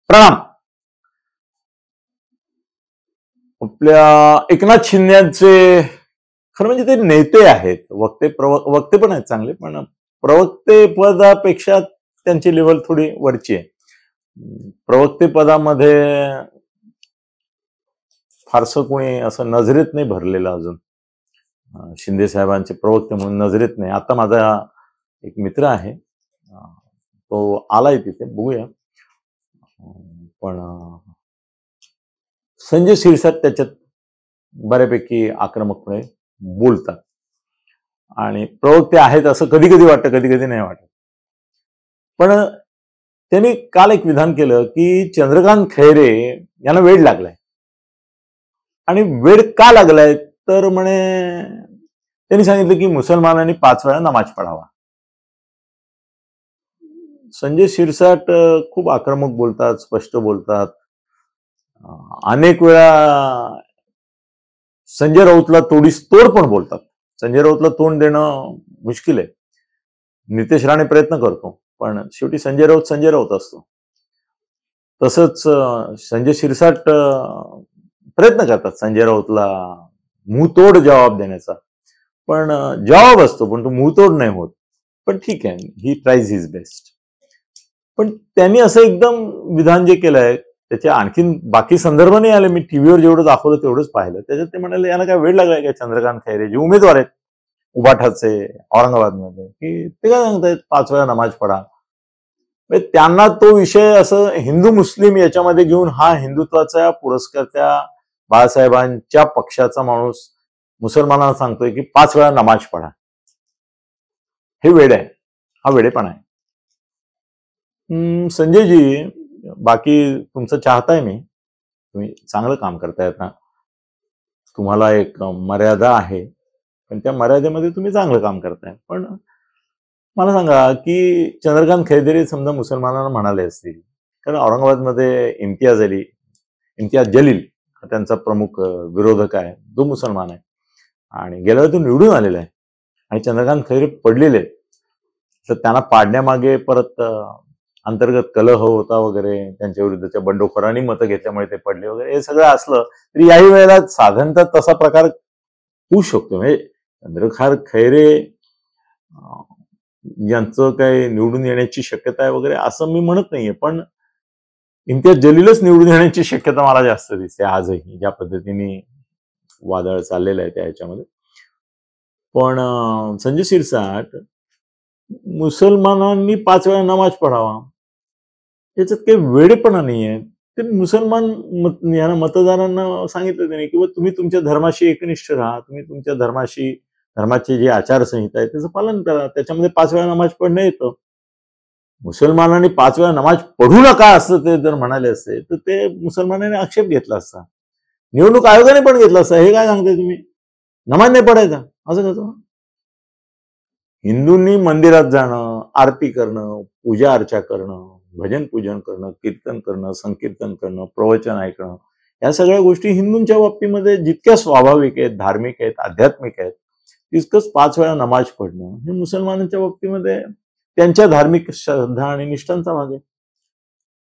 प्रणाम. आपल्या एकनाथ शिंदेचे खरं म्हणजे ते नेते आहेत, वक्ते पण आहेत चांगले, पण प्रवक्ते पदापेक्षा त्यांची लेवल थोडी वरची आहे. प्रवक्ते पदामध्ये फारसं कोणी असं नजरेत नाही भरलेलं अजून. शिंदे साहेबांचे प्रवक्ते म्हणून नजरेत नाही. आता माझा एक मित्र आहे, तो आलाय तिथे, बघूया. पण संजय शिरसाट त्याच्यात बऱ्यापैकी आक्रमकपणे बोलतात आणि प्रवक्ते आहेत असं कधी कधी वाटतं, कधी कधी नाही वाटत. पण त्यांनी काल एक विधान केलं की चंद्रकांत खैरे यांना वेड लागलाय. आणि वेड का लागलाय तर म्हणे त्यांनी सांगितलं की मुसलमानांनी 5 वेळा नमाज पढावा. संजय शिरसाट खूप आक्रमक बोलतात, स्पष्ट बोलतात. अनेक वेळा संजय राऊतला तोड पण बोलतात. संजय राऊतला तोंड देणं मुश्किल आहे. नितेश राणे प्रयत्न करतो, पण शेवटी संजय राऊत असतो. तसंच संजय शिरसाट प्रयत्न करतात संजय राऊतला मुंहतोड जवाब देण्याचा, पण जवाब असतो पण तो मुंहतोड नाही होत. पण ठीक आहे, ही ट्राईज हिज बेस्ट. पण त्यांनी असं एकदम विधान जे केलंय त्याचे आणखीन बाकी संदर्भ नाही आले. मी टीव्हीवर जेवढं दाखवलं तेवढंच पाहिलं. त्याच्यात ते म्हणाले यांना काय वेळ लागलाय का चंद्रकांत खैरे जे उमेदवार आहेत उबाठाचे औरंगाबादमध्ये, की ते काय सांगतायत 5 वेळा नमाज पढा. त्यांना तो विषय असं हिंदू मुस्लिम याच्यामध्ये घेऊन हा हिंदुत्वाचा पुरस्कर्त्या बाळासाहेबांच्या पक्षाचा माणूस मुसलमानांना सांगतोय की 5 वेळा नमाज पढा. हे वेड आहे, हा वेडेपणा आहे. संजयजी, बाकी तुमचं चाहताय मी, तुम्ही चांगलं काम करताय. ना तुम्हाला एक मर्यादा आहे, पण त्या मर्यादेमध्ये तुम्ही चांगलं काम करताय. पण मला सांगा की चंद्रकांत खैरे समजा मुसलमानांना म्हणाले असतील, कारण औरंगाबादमध्ये इम्तियाज जलील त्यांचा प्रमुख विरोधक आहे, जो मुसलमान आहे आणि गेल्या वेळी तो निवडून आलेला आहे आणि चंद्रकांत खैरे पडलेले आहेत. तर त्यांना पाडण्यामागे परत अंतर्गत कलह होता वगैरे, त्यांच्या विरुद्धच्या बंडखोरांनी मतं घेतल्यामुळे ते पडले वगैरे, हे सगळं असलं तरी याही वेळेला साधारणतः तसा प्रकार होऊ शकतो. म्हणजे चंद्रकांत खैरे यांचं काय निवडून येण्याची शक्यता आहे वगैरे असं मी म्हणत नाहीये, पण इम्तियाज जलीलच निवडून येण्याची शक्यता मला जास्त दिसते आजही, ज्या पद्धतीने वादळ चाललेलं आहे त्या ह्याच्यामध्ये. पण संजय शिरसाट मुसलमानांनी 5 वेळा नमाज पढावा याच्यात काही वेडेपणा नाहीये. ते मुसलमान यांना मतदारांना सांगितलं त्यांनी की तुम्ही तुमच्या धर्माशी एकनिष्ठ राहा, तुम्ही तुमच्या धर्माची जी आचारसंहिता आहे त्याचं पालन करा, त्याच्यामध्ये 5 वेळा नमाज पढणं येतं. मुसलमानांनी 5 वेळा नमाज पढू नका असं ते जर म्हणाले असते तर ते मुसलमानांनी आक्षेप घेतला असता, निवडणूक आयोगाने पण घेतला असता. हे काय सांगताय तुम्ही, नमाज नाही पडायचा असं कसं? हिंदूंनी मंदिरात जाणं, आरती करणं, पूजा अर्चा करणं, भजन पूजन करणं, कीर्तन करणं, संकीर्तन करणं, प्रवचन ऐकणं, या सगळ्या गोष्टी हिंदूंच्या बाबतीमध्ये जितक्या स्वाभाविक आहेत, धार्मिक आहेत, आध्यात्मिक आहेत, तितकंच 5 वेळा नमाज पडणं हे मुसलमानांच्या बाबतीमध्ये त्यांच्या धार्मिक श्रद्धा आणि निष्ठांचा भाग आहे.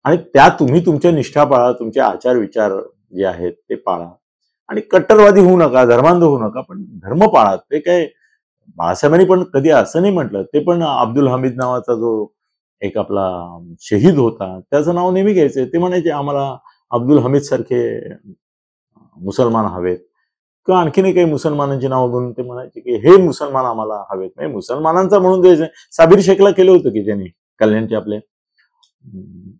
आणि त्या तुम्ही तुमच्या निष्ठा पाळा, तुमचे आचार विचार जे आहेत ते पाळा आणि कट्टरवादी होऊ नका, धर्मांध होऊ नका, पण धर्म पाळा. ते काय बाळासाहेबांनी पण कधी असं नाही म्हटलं. ते पण अब्दुल हमीद नावाचा जो एक आपला शहीद होता त्याचं नाव नेहमी घ्यायचं. ते म्हणायचे आम्हाला अब्दुल हमीद सारखे मुसलमान हवेत, किंवा आणखीनही काही मुसलमानांची नावं घेऊन ते म्हणायचे की हे मुसलमान आम्हाला हवेत. म्हणजे मुसलमानांचा म्हणून द्यायचं. साबिर शेखला केलं होतं की त्यांनी कल्याणचे आपले,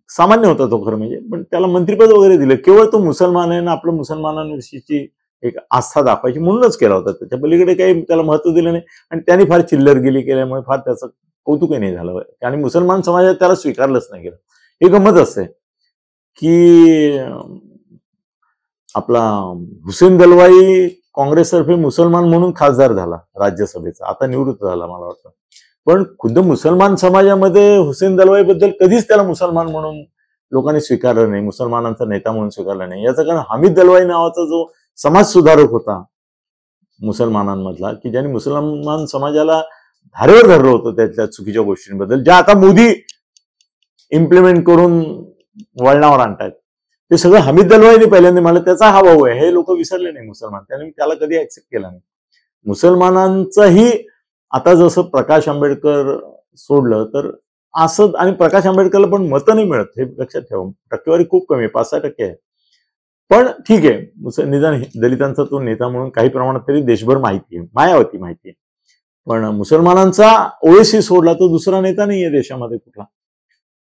सामान्य होता तो खरं म्हणजे, पण त्याला मंत्रिपद वगैरे दिलं. केवळ तो मुसलमान आहे ना, आपलं मुसलमानांविषयीची एक आस्था दाखवायची म्हणूनच केला होता. त्याच्या पलीकडे काही त्याला महत्व दिलं नाही आणि त्यांनी फार चिल्लरगिरी केल्यामुळे फार त्याचं कौतुकही नाही झालं आणि मुसलमान समाजात त्याला स्वीकारलंच नाही गेलं. हे गंमत असते की आपला हुसेन दलवाई काँग्रेसतर्फे मुसलमान म्हणून खासदार झाला राज्यसभेचा, आता निवृत्त झाला मला वाटतं. पण खुद्द मुसलमान समाजामध्ये हुसेन दलवाई बद्दल कधीच त्याला मुसलमान म्हणून लोकांनी स्वीकारलं नाही, मुसलमानांचा नेता म्हणून स्वीकारला नाही. याचं कारण हमीद दलवाई नावाचा जो समाज सुधारक होता मुसलमानांमधला, की ज्यांनी मुसलमान समाजाला धारेवर धरलं होतं त्याच्या चुकीच्या गोष्टींबद्दल, ज्या आता मोदी इम्प्लिमेंट करून वळणावर आणतायत. ते सगळं हमीद दलवाईने पहिल्यांदा मला त्याचा हा भाऊ आहे हे लोक विसरले नाही मुसलमान, त्याने त्याला कधी ऍक्सेप्ट केला नाही. मुसलमानांचंही आता जसं प्रकाश आंबेडकर सोडलं तर असं, आणि प्रकाश आंबेडकरला पण मतं नाही मिळत हे लक्षात ठेवा, टक्केवारी खूप कमी आहे, 5-6% आहे. पण ठीक आहे, निदान दलितांचा तो नेता म्हणून काही प्रमाणात तरी देशभर माहिती आहे, मायावती माहिती आहे. पण मुसलमानांचा ओवेसी सोडला तर दुसरा नेता नाहीये देशामध्ये कुठला.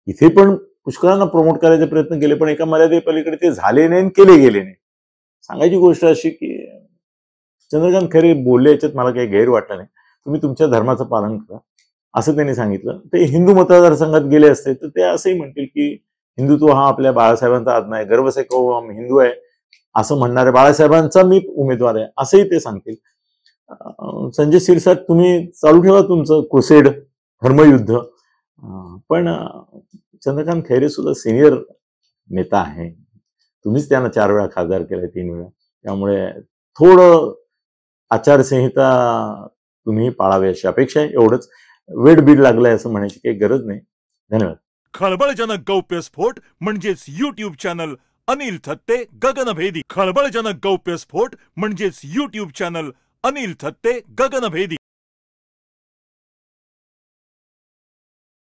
इथे पण पुष्कळांना प्रमोट करायचे प्रयत्न केले, पण एका मर्यादेपलीकडे ते झाले नाही, केले गेले नाही. सांगायची गोष्ट अशी की चंद्रकांत खैरे बोलले, याच्यात मला काही गैर वाटलं नाही. तुम्ही तुमच्या धर्माचं पालन करा असं त्यांनी सांगितलं. ते हिंदू मतदारसंघात गेले असते तर ते असंही म्हणतील की हिंदुत्व हा आपल्या बाळासाहेबांचा आत्मा आहे, गर्व से कहो हम हिंदू आहे असं म्हणणारे बाळासाहेबांचा मी उमेदवार आहे असंही ते सांगतील. संजय शिरसाट तुम्ही चालू ठेवा तुमचं क्रुसेड धर्मयुद्ध, पण चंद्रकांत खैरे सुद्धा सिनियर नेता आहे. तुम्हीच त्यांना 4 वेळा खासदार केलाय, 3 वेळा. त्यामुळे थोडं आचारसंहिता तुम्ही पाळावी अशी अपेक्षा आहे. एवढंच. वेळ बीड लागलाय असं म्हणायची काही गरज नाही. धन्यवाद. खळबळजनक गौप्यस्फोट म्हणजेच YouTube चॅनल अनिल थत्ते गगनभेदी. खळबळजनक गौप्यस्फोट म्हणजेच YouTube चॅनल अनिल थत्ते गगनभेदी.